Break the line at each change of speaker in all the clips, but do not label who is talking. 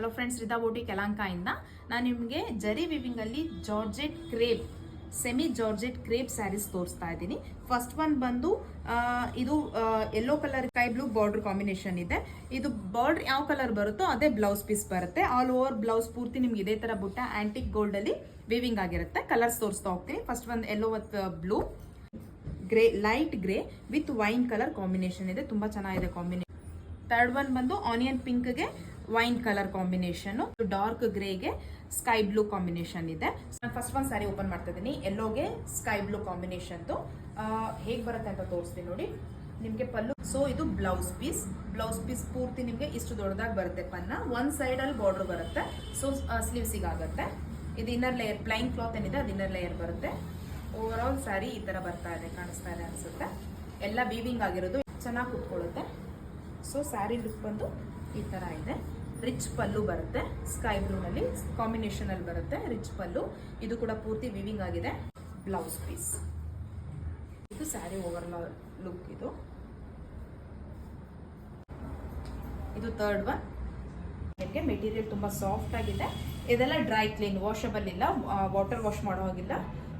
Hello friends, Rita ಬೋಟಿ ಯಲಹಂಕದಿಂದ ನಾನು ನಿಮಗೆ ಜರಿ ವಿವಿಂಗ್ ಅಲ್ಲಿ georgette crepe semi georgette crepe sarees ತೋರಿಸ್ತಾ ಇದ್ದೀನಿ. ಫಸ್ಟ್ ಒನ್ ಬಂದು ಇದು yellow colour sky blue border combination ಇದೆ. ಇದು ಬಾರ್ಡರ್ ಯಾವ ಕಲರ್ ಬರುತ್ತೋ ಅದೇ ಬ್ಲೌಸ್ ಪೀಸ್ ಬರುತ್ತೆ. ಆಲ್ ಓವರ್ ಬ್ಲೌಸ್ ಪೂರ್ತಿ ನಿಮ್ಗೆ ಇದೇ ತರ ಬುಟ್ಟ ಆಂಟಿಕ್ ಗೋಲ್ಡ್ ಅಲ್ಲಿ ವಿವಿಂಗ್ ಆಗಿರುತ್ತೆ. ಕಲರ್ಸ್ ತೋರಿಸ್ತಾ ಹೋಗ್ತೀನಿ. ಫಸ್ಟ್ ಒಂದು yellow with blue, grey, light grey with wine colour combination ಇದೆ. ತುಂಬಾ ಚೆನ್ನಾಗಿದೆ ಕಾಂಬಿನೇಷನ್. ಥರ್ಡ್ ಒನ್ ಬಂದು ಆನಿಯನ್ ಪಿಂಕ್ಗೆ ವೈನ್ ಕಲರ್ ಕಾಂಬಿನೇಷನ್, ಡಾರ್ಕ್ ಗ್ರೇಗೆ ಸ್ಕೈ ಬ್ಲೂ ಕಾಂಬಿನೇಷನ್ ಇದೆ. ನಾನು ಫಸ್ಟ್ ಒಂದು ಸ್ಯಾರಿ ಓಪನ್ ಮಾಡ್ತಾ ಇದ್ದೀನಿ. ಯೆಲ್ಲೋಗೆ ಸ್ಕೈ ಬ್ಲೂ ಕಾಂಬಿನೇಷನ್ ಹೇಗೆ ಬರುತ್ತೆ ಅಂತ ತೋರಿಸ್ತೀನಿ ನೋಡಿ. ನಿಮಗೆ ಪಲ್ಲು, ಸೊ ಇದು ಬ್ಲೌಸ್ ಪೀಸ್ ಪೂರ್ತಿ ನಿಮಗೆ ಇಷ್ಟು ದೊಡ್ಡದಾಗಿ ಬರುತ್ತೆ. ಪನ್ನ ಒಂದ್ ಸೈಡ್ ಅಲ್ಲಿ ಬಾರ್ಡರ್ ಬರುತ್ತೆ. ಸೊ ಸ್ಲೀವ್ಸಿಗೆ ಆಗುತ್ತೆ. ಇದು ಇನ್ನರ್ ಲೇಯರ್, ಪ್ಲೈನ್ ಕ್ಲಾತ್ ಏನಿದೆ ಅದು ಇನ್ನರ್ ಲೇಯರ್ ಬರುತ್ತೆ. ಓವರ್ ಆಲ್ ಸ್ಯಾರಿ ಈ ತರ ಬರ್ತಾ ಇದೆ, ಕಾಣಿಸ್ತಾ ಇದೆ ಅನ್ಸುತ್ತೆ. ಎಲ್ಲ ವೀವಿಂಗ್ ಆಗಿರೋದು, ಚೆನ್ನಾಗಿ ಕುತ್ಕೊಳ್ಳುತ್ತೆ. ಸೊ ಸ್ಯಾರಿ ಲುಕ್ ಬಂದು ಈ ತರ ಇದೆ. ರಿಚ್ ಪಲ್ಲು ಬರುತ್ತೆ, ಸ್ಕೈ ಬ್ಲೂ ನಲ್ಲಿ ಕಾಂಬಿನೇಷನ್ ಅಲ್ಲಿ ಬರುತ್ತೆ ರಿಚ್ ಪಲ್ಲು. ಇದು ಕೂಡ ಪೂರ್ತಿ ವಿವಿಂಗ್ ಆಗಿದೆ. ಬ್ಲೌಸ್ ಪೀಸ್, ಇದು ಸ್ಯಾರಿ ಓವರ್ ಲುಕ್. ಇದು ಥರ್ಡ್ ಒನ್. ನಿಮಗೆ ಮೆಟೀರಿಯಲ್ ತುಂಬಾ ಸಾಫ್ಟ್ ಆಗಿದೆ. ಇದೆಲ್ಲ ಡ್ರೈ ಕ್ಲೀನ್, ವಾಷಬಲ್ ಇಲ್ಲ, ವಾಟರ್ ವಾಶ್ ಮಾಡೋ ಹಾಗಿಲ್ಲ.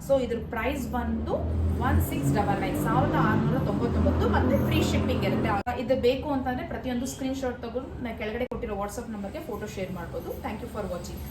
ಸೊ ಇದ್ರ ಪ್ರೈಸ್ ಬಂದು 1699, 1699, ಮತ್ತೆ ಫ್ರೀ ಶಿಪ್ಪಿಂಗ್ ಇರುತ್ತೆ. ಇದು ಬೇಕು ಅಂತಂದ್ರೆ ಪ್ರತಿಯೊಂದು ಸ್ಕ್ರೀನ್ ಶಾಟ್ ತಗೊಂಡು ನಾನು ಕೆಳಗಡೆ ಕೊಟ್ಟಿರೋ ವಾಟ್ಸ್ಆಪ್ ನಂಬರ್ಗೆ ಫೋಟೋ ಶೇರ್ ಮಾಡ್ಬೋದು. Thank you for watching.